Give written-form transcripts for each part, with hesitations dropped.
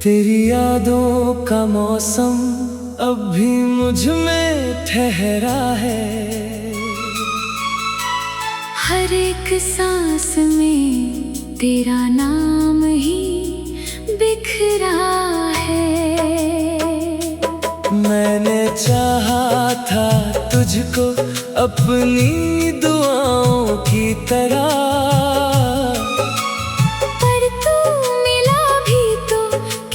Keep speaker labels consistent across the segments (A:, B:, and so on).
A: तेरी यादों का मौसम अब भी मुझ में ठहरा है।
B: हर एक सांस में तेरा नाम ही बिखरा है।
A: मैंने चाहा था तुझको अपनी दुआओं की तरह,
B: पर तू मिला भी तो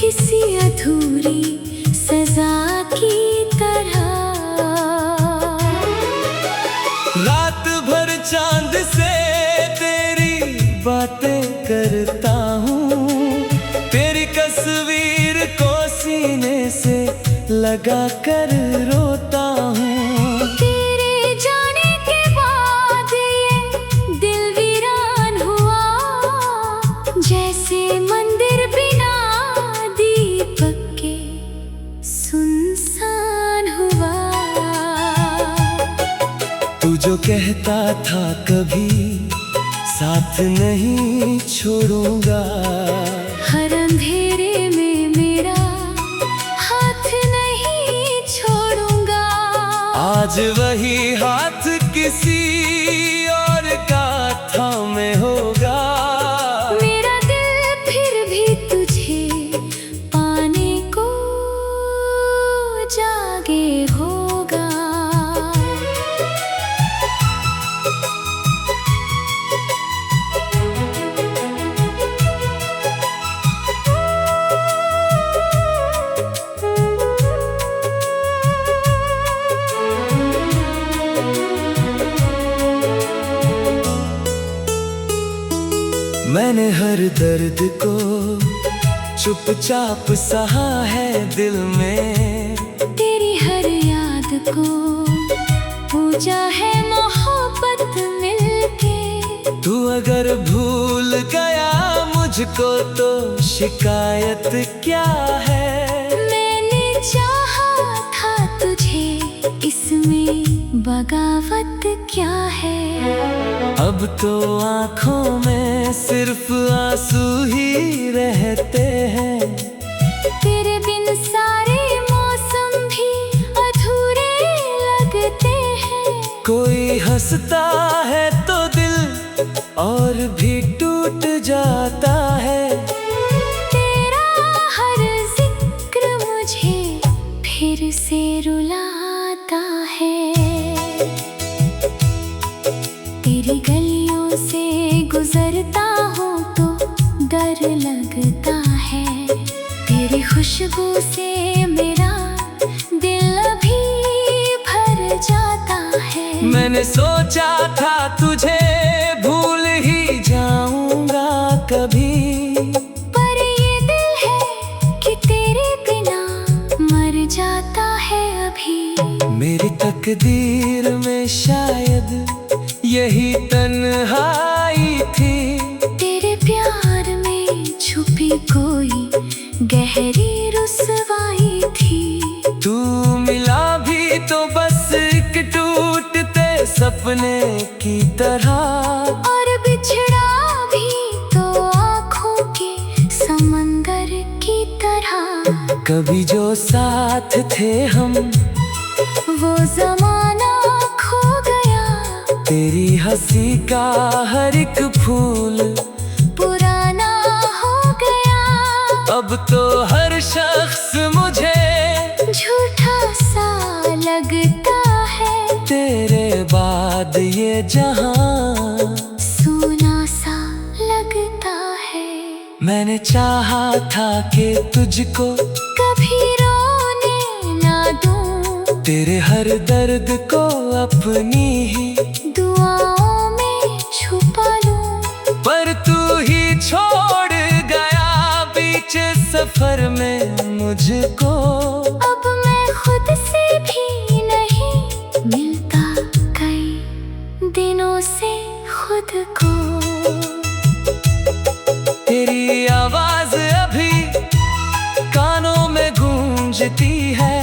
B: किसी अधूरी सजा की तरह।
A: रात भर चांद से तेरी बातें करता हूँ, तेरी तस्वीर को सीने से लगा कर रोता हूँ।
B: तेरे जाने के बाद ये दिल वीरान हुआ, जैसे मंदिर बिना दीपक के सुनसान हुआ।
A: तू जो कहता था कभी साथ नहीं छोड़ूंगा,
B: हर अंधेरे में मेरा हाथ नहीं छोड़ूंगा।
A: आज वही हाथ किसी और का थामे होगा।
B: मेरा दिल फिर भी तुझे पाने को जागे होगा।
A: मैंने हर दर्द को चुपचाप सहा है दिल में,
B: तेरी हर याद को पूजा है मोहब्बत मिलके।
A: तू अगर भूल गया मुझको तो शिकायत क्या है।
B: मैंने चाहा था तुझे, इसमें बगावत क्या है।
A: अब तो आँखों में सिर्फ आंसू ही रहते हैं।
B: तेरे बिन सारे मौसम भी अधूरे लगते हैं।
A: कोई हंसता है तो दिल और भी टूट जाता है।
B: तेरा हर जिक्र मुझे फिर से रुलाता है। तेरी गलियों से गुजरता हूँ तो डर लगता है। तेरी खुशबू से मेरा दिल अभी भर जाता है।
A: मैंने सोचा था तुझे भूल ही जाऊंगा कभी,
B: पर ये दिल है कि तेरे बिना मर जाता है अभी।
A: मेरी तकदीर में शायद यही तन्हाई थी।
B: तेरे प्यार में छुपी कोई गहरी रुसवाई थी।
A: तू मिला भी तो बस एक टूटते सपने की तरह,
B: और बिछड़ा भी तो आँखों के समंदर की तरह।
A: कभी जो साथ थे हम
B: वो जमाना खो गया।
A: तेरी हंसी का हर एक फूल
B: पुराना हो गया।
A: अब तो हर शख्स मुझे
B: झूठा सा लगता है।
A: तेरे बाद ये जहां
B: सोना सा लगता है।
A: मैंने चाहा था कि तुझको
B: कभी रोने ना दूं,
A: तेरे हर दर्द को अपनी ही
B: दुआओं में छुपा लूं।
A: पर तू ही छोड़ गया बीच सफर में मुझको।
B: अब मैं खुद से भी नहीं मिलता कई दिनों से खुद को।
A: तेरी आवाज अभी कानों में गूंजती है।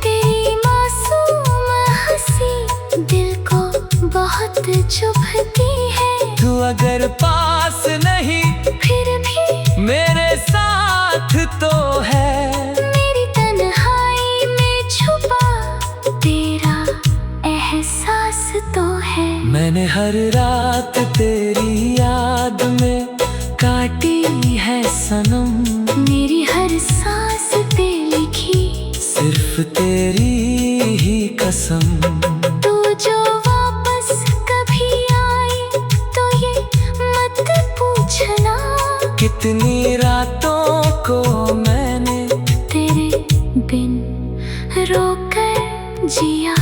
B: तेरी मासूम हंसी दिल को बहुत चुभती है।
A: तू अगर पास नहीं
B: फिर भी
A: मेरे साथ मैंने हर रात तेरी याद में काटी है सनम,
B: मेरी हर सांस पे लिखी
A: सिर्फ तेरी ही कसम।
B: तू जो वापस कभी आई तो ये मत पूछना,
A: कितनी रातों को मैंने
B: तेरे बिन रोकर जिया।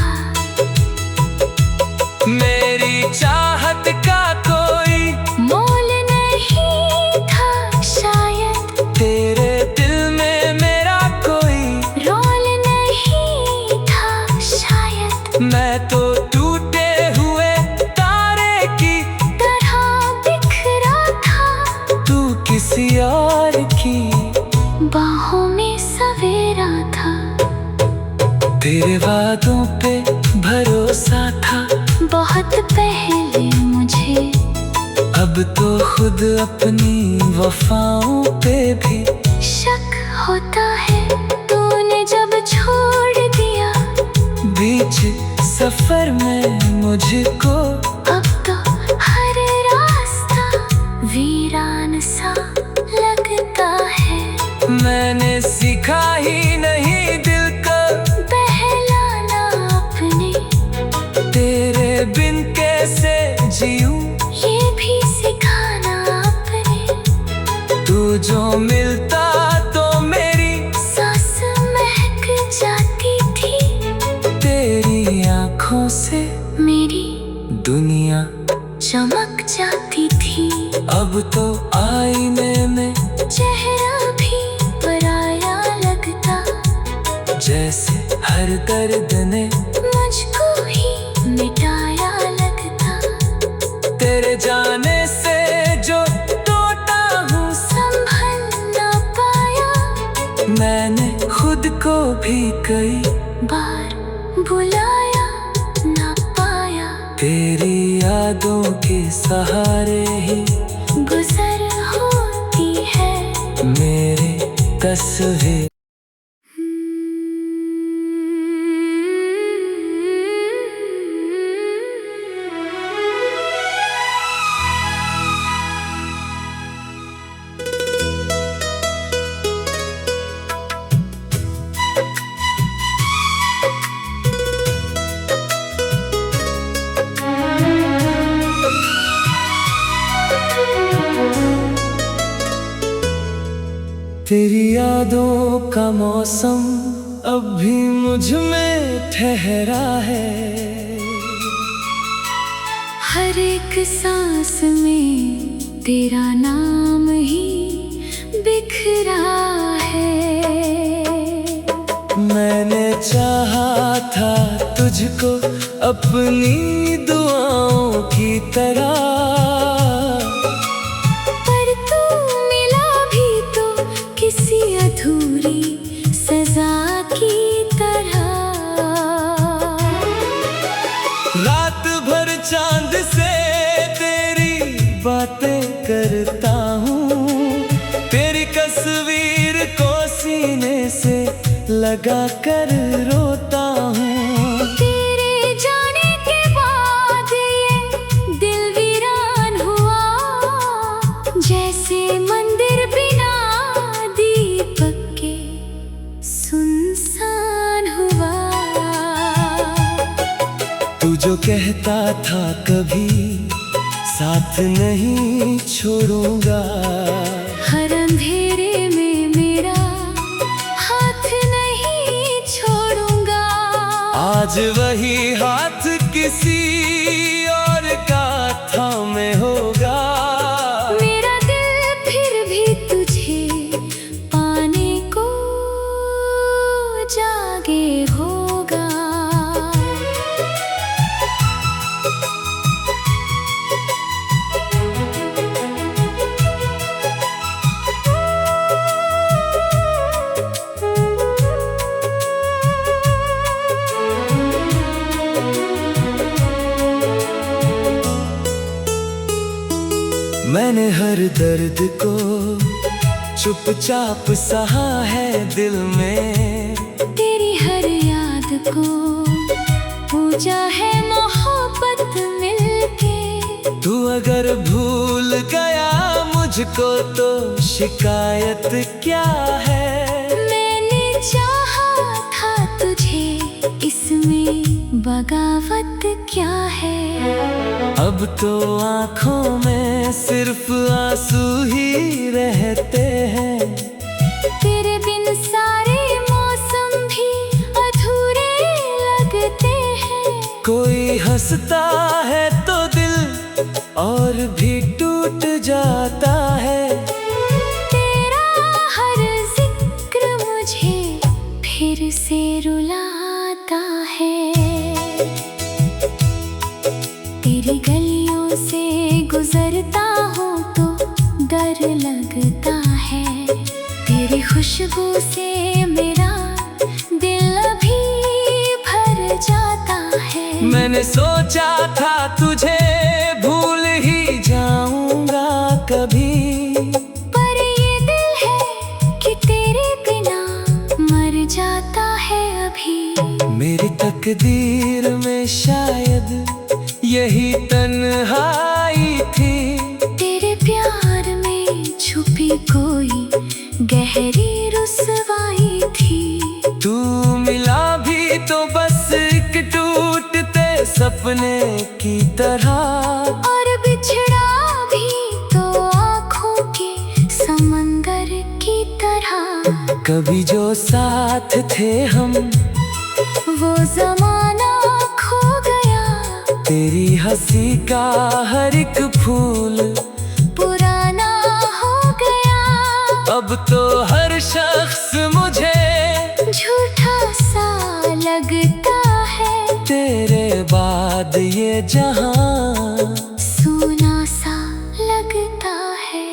A: मेरी चाहत का कोई
B: मोल नहीं था शायद,
A: तेरे दिल में मेरा कोई
B: रोल नहीं था शायद।
A: मैं तो टूटे हुए तारे की
B: तरह बिखरा था,
A: तू किसी और की
B: बाहों में सवेरा था।
A: तेरे वादों पे भरोसा था
B: बहुत पहले मुझे,
A: अब तो खुद अपनी वफाओं पे भी
B: शक होता है। तूने जब छोड़ दिया
A: बीच सफर में मुझको,
B: अब तो हर रास्ता वीरान सा लगता है।
A: मैंने सीखा ही नहीं दिल को
B: बहलाना अपने,
A: तेरे बिन कैसे जीऊं,
B: ये भी सिखाना अपने।
A: तू जो मिलता तो मेरी
B: सांस महक जाती थी,
A: तेरी आँखों से
B: मेरी
A: दुनिया
B: चमक जाती थी।
A: अब तो आईने में
B: चेहरा भी पराया लगता,
A: जैसे हर दर्द ने
B: मुझको ही मिटाया लगता।
A: तेरे जाने से जो टूटा हूँ,
B: संभल ना पाया,
A: मैंने खुद को भी कई
B: बार बुलाया ना पाया।
A: तेरी यादों के सहारे ही
B: गुजर होती है
A: मेरे तस्वीर। तेरी यादों का मौसम अब भी मुझ में ठहरा है,
B: हर एक सांस में तेरा नाम ही बिखरा है।
A: मैंने चाहा था तुझको अपनी दुआओं की तरह,
B: पर तू मिला भी तो किसी अधूरी सजा की तरह।
A: रात भर चांद से तेरी बातें करता हूँ, तेरी तस्वीर को सीने से लगा कर रोता हूँ।
B: तेरे जाने के बाद ये दिल वीरान हुआ, जैसे मंदिर बिना दीपक के सुनसान हुआ।
A: तू जो कहता था कभी साथ नहीं छोड़ूंगा,
B: हर अंधेरे में मेरा हाथ नहीं छोड़ूंगा।
A: आज वही हाथ किसी और का थामे होगा।
B: मेरा दिल फिर भी तुझे पाने को जागे होगा।
A: मैंने हर दर्द को चुपचाप सहा है दिल में,
B: तेरी हर याद को पूजा है मोहब्बत मिलके।
A: अगर भूल गया मुझको तो शिकायत क्या है।
B: मैंने चाहा था तुझे, इसमें बगावत क्या है।
A: अब तो आँखों में सिर्फ आंसू ही रहते हैं।
B: तेरे बिन सारे मौसम भी अधूरे लगते हैं।
A: कोई हंसता है तो दिल और भी टूट जाता है।
B: तेरा हर जिक्र मुझे फिर से रुलाता है। तेरी गलियों से गुजरता हूँ तो डर लगता है। तेरी खुशबू से मेरा दिल अभी भर जाता है।
A: मैंने सोचा था तुझे भूल ही जाऊंगा कभी,
B: पर ये दिल है कि तेरे बिना मर जाता है अभी।
A: मेरी तकदीर में शायद यही तन्हाई थी।
B: तेरे प्यार में छुपी कोई गहरी रुसवाई थी।
A: तू मिला भी तो बस एक टूटते सपने की तरह,
B: और बिछड़ा भी तो आँखों के समंदर की तरह।
A: कभी जो साथ थे हम
B: वो जमाना खो गया।
A: तेरी हंसी का हर एक फूल
B: पुराना हो गया।
A: अब तो हर शख्स मुझे
B: झूठा सा लगता है।
A: तेरे बाद ये जहां
B: सोना सा लगता है।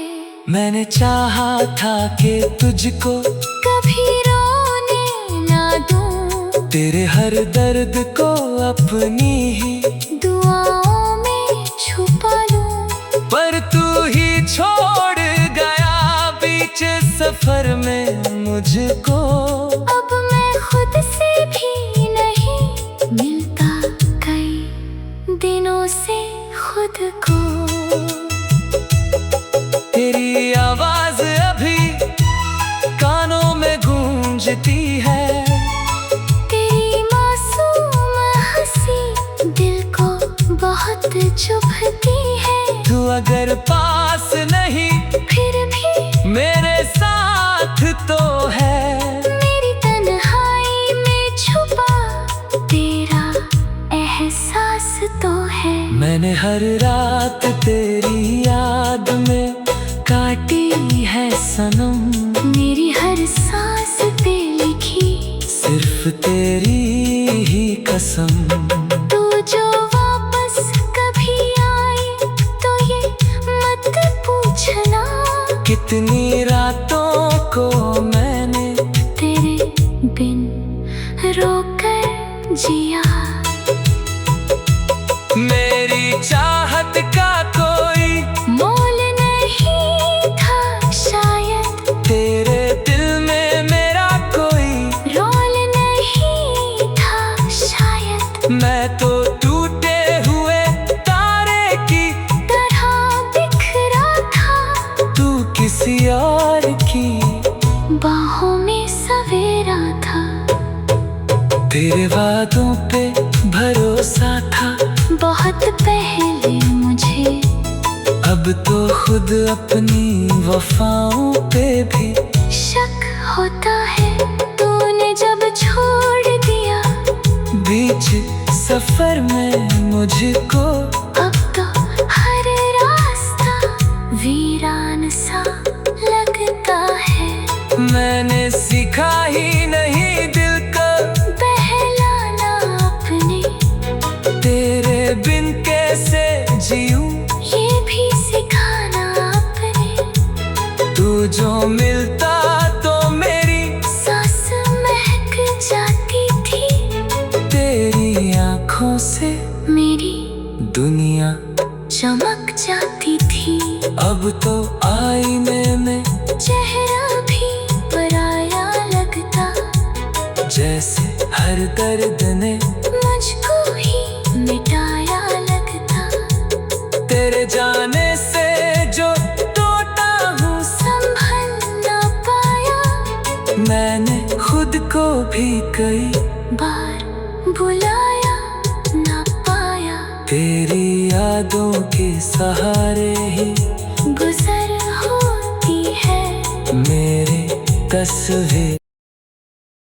A: मैंने चाहा था कि तुझको
B: कभी रोने ना दूं।
A: तेरे हर दर्द को अपनी ही
B: दुआओं में छुपा लूं।
A: पर तू ही छोड़ गया बीच सफर में मुझको।
B: अब मैं खुद से भी नहीं मिलता कई दिनों से खुद को।
A: तेरी आवाज अभी कानों में गूंजती है।
B: तेरी मासूम हंसी दिल को बहुत चुभती है।
A: तू अगर पास नहीं
B: फिर भी
A: मेरे साथ तो है।
B: मेरी तन्हाई में छुपा तेरा एहसास तो है।
A: मैंने हर रात तेरी याद में काटी है सनम।
B: मेरी हर सांस पे लिखी
A: सिर्फ तेरी ही कसम।
B: तू जो वापस कभी आई तो ये मत पूछना।
A: कितनी रातों को मैंने
B: तेरे बिन रोकर जिया।
A: मेरी चाहत का कोई
B: मोल नहीं था शायद।
A: तेरे दिल में मेरा कोई
B: रोल नहीं था शायद।
A: मैं तो टूटे हुए तारे की
B: तरह बिखरा था।
A: तू किसी और की
B: बाहों में सवेरा था।
A: तेरे वादों पे भरोसा था
B: बहुत पहले मुझे।
A: अब तो खुद अपनी वफाओं पे भी
B: शक होता है। तूने जब छोड़ दिया
A: बीच सफर में मुझको।
B: अब तो हर रास्ता वीरान सा लगता है।
A: मैंने सीखा ही नहीं दिल को
B: बहलाना अपने।
A: तेरे बिन कैसे जीऊं
B: ये भी सिखाना अपने।
A: तू जो मिलता तो मेरी
B: सांस महक जाती थी।
A: तेरी आँखों से
B: मेरी
A: दुनिया
B: चमक जाती थी।
A: अब तो आईने में
B: चेहरा भी पराया लगता।
A: जैसे हर दर्द ने
B: मुझको ही मिटाया लगता।
A: तेरे जाने से जो टूटा हूँ
B: संभल ना पाया,
A: मैंने खुद को भी कई
B: बार बुलाया ना पाया।
A: तेरी यादों के सहारे ही
B: गुजर होती है
A: मेरी तस्वीर।